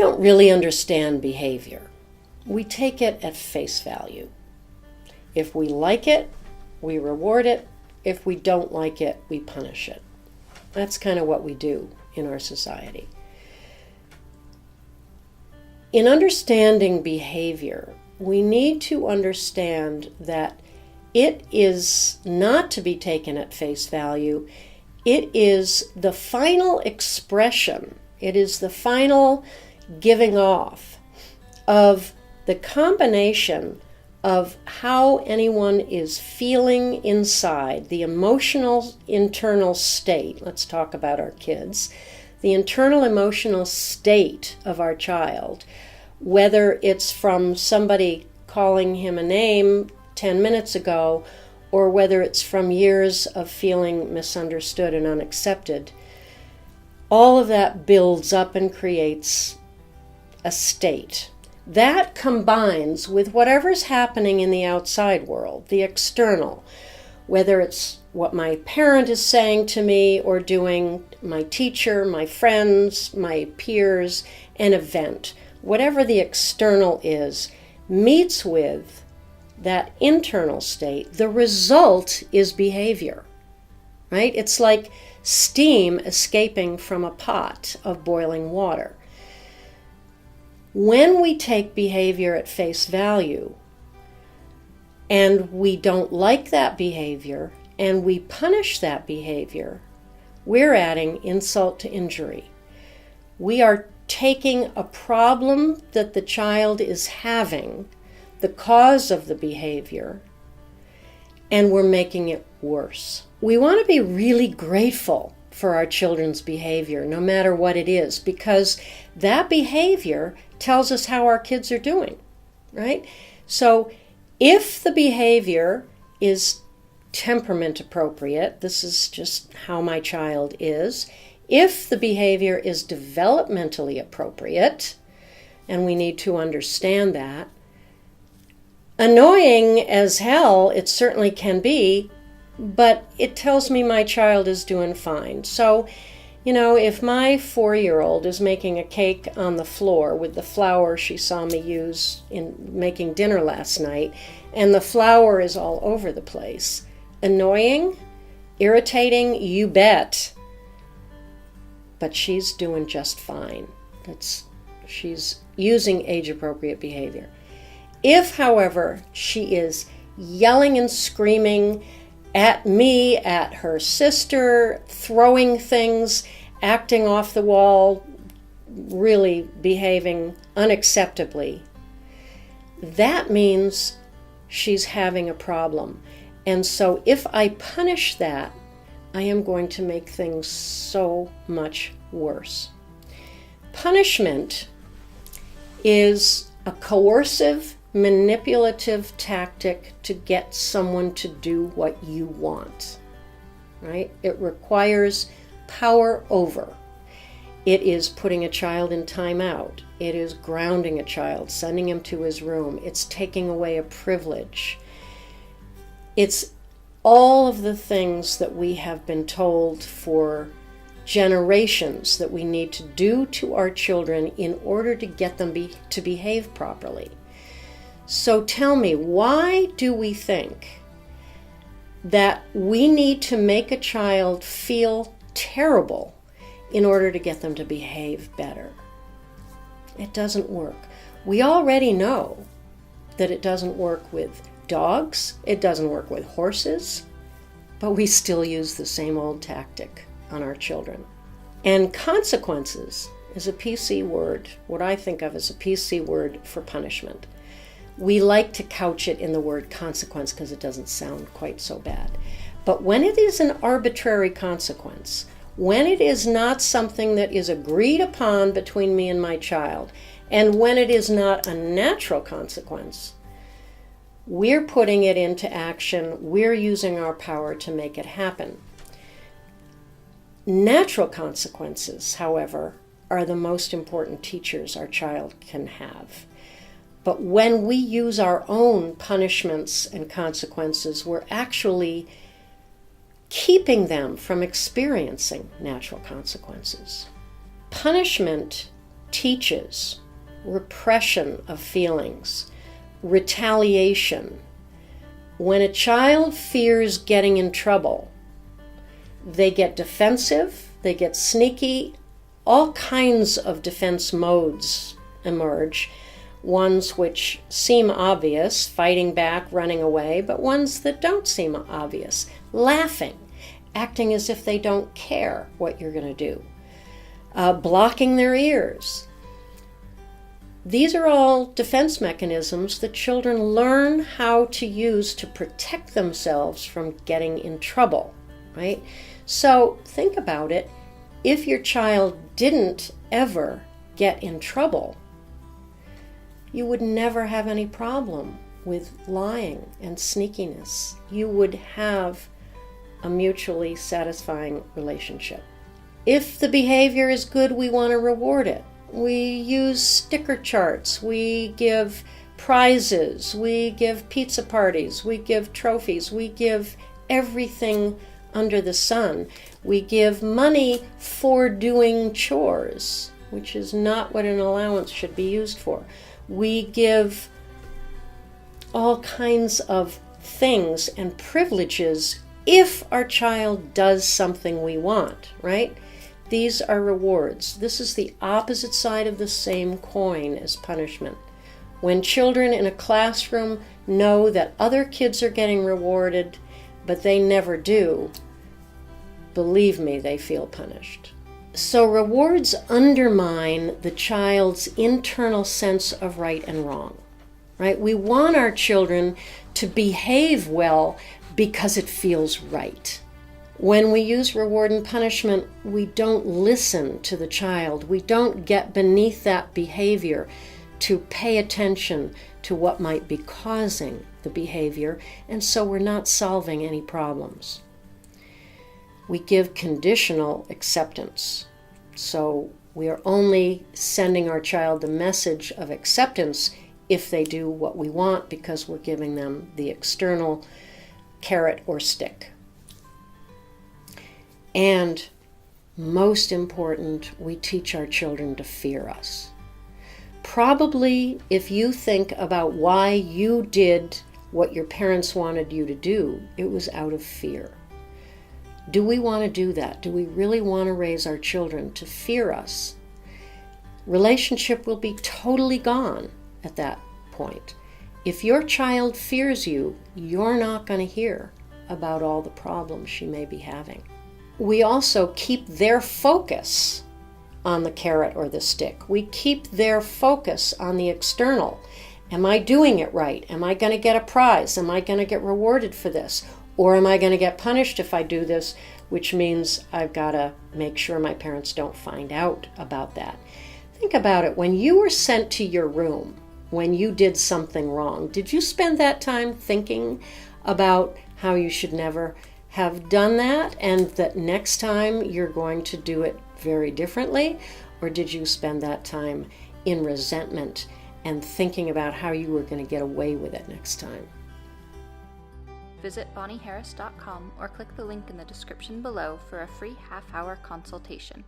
don't really understand behavior. We take it at face value. If we like it, we reward it. If we don't like it, we punish it. That's kind of what we do in our society. In understanding behavior, we need to understand that it is not to be taken at face value. It is the final expression, it is the final giving off of the combination of how anyone is feeling inside, the emotional internal state. Let's talk about our kids. The internal emotional state of our child, whether it's from somebody calling him a name 10 minutes ago, or whether it's from years of feeling misunderstood and unaccepted. All of that builds up and creates a state. That combines with whatever's happening in the outside world, the external, whether it's what my parent is saying to me or doing, my teacher, my friends, my peers, an event. Whatever the external is, meets with that internal state. The result is behavior, right? It's like steam escaping from a pot of boiling water. When we take behavior at face value and we don't like that behavior and we punish that behavior, we're adding insult to injury. We are taking a problem that the child is having, the cause of the behavior, and we're making it worse. We want to be really grateful for our children's behavior, no matter what it is, because that behavior tells us how our kids are doing, right? So if the behavior is temperament appropriate, this is just how my child is. If the behavior is developmentally appropriate, and we need to understand that, annoying as hell it certainly can be, but it tells me my child is doing fine. So, if my 4-year-old is making a cake on the floor with the flour she saw me use in making dinner last night, and the flour is all over the place, annoying, irritating, you bet. But she's doing just fine. She's using age-appropriate behavior. If, however, she is yelling and screaming at me, at her sister, throwing things, acting off the wall, really behaving unacceptably, that means she's having a problem. And so if I punish that, I am going to make things so much worse. Punishment is a coercive, manipulative tactic to get someone to do what you want, right? It requires power over. It is putting a child in timeout. It is grounding a child, sending him to his room. It's taking away a privilege. It's all of the things that we have been told for generations that we need to do to our children in order to get them to behave properly. So tell me, why do we think that we need to make a child feel terrible in order to get them to behave better? It doesn't work. We already know that it doesn't work with dogs, it doesn't work with horses, but we still use the same old tactic on our children. And consequences is a PC word, what I think of as a PC word for punishment. We like to couch it in the word consequence because it doesn't sound quite so bad. But when it is an arbitrary consequence, when it is not something that is agreed upon between me and my child, and when it is not a natural consequence, we're putting it into action. We're using our power to make it happen. Natural consequences, however, are the most important teachers our child can have. But when we use our own punishments and consequences, we're actually keeping them from experiencing natural consequences. Punishment teaches repression of feelings, retaliation. When a child fears getting in trouble, they get defensive, they get sneaky, all kinds of defense modes emerge, ones which seem obvious, fighting back, running away, but ones that don't seem obvious, laughing, acting as if they don't care what you're going to do, blocking their ears. These are all defense mechanisms that children learn how to use to protect themselves from getting in trouble, right? So think about it. If your child didn't ever get in trouble, you would never have any problem with lying and sneakiness. You would have a mutually satisfying relationship. If the behavior is good, we want to reward it. We use sticker charts, we give prizes, we give pizza parties, we give trophies, we give everything under the sun. We give money for doing chores, which is not what an allowance should be used for. We give all kinds of things and privileges if our child does something we want, right? These are rewards. This is the opposite side of the same coin as punishment. When children in a classroom know that other kids are getting rewarded, but they never do, believe me, they feel punished. So rewards undermine the child's internal sense of right and wrong, right? We want our children to behave well because it feels right. When we use reward and punishment, we don't listen to the child. We don't get beneath that behavior to pay attention to what might be causing the behavior, and so we're not solving any problems. We give conditional acceptance. So we are only sending our child the message of acceptance if they do what we want, because we're giving them the external carrot or stick. And most important, we teach our children to fear us. Probably if you think about why you did what your parents wanted you to do, it was out of fear. Do we want to do that? Do we really want to raise our children to fear us? Relationship will be totally gone at that point. If your child fears you, you're not going to hear about all the problems she may be having. We also keep their focus on the carrot or the stick. We keep their focus on the external. Am I doing it right? Am I going to get a prize? Am I going to get rewarded for this? Or am I going to get punished if I do this, which means I've got to make sure my parents don't find out about that. Think about it. When you were sent to your room, when you did something wrong, did you spend that time thinking about how you should never have done that and that next time you're going to do it very differently? Or did you spend that time in resentment and thinking about how you were going to get away with it next time? Visit bonnieharris.com or click the link in the description below for a free half-hour consultation.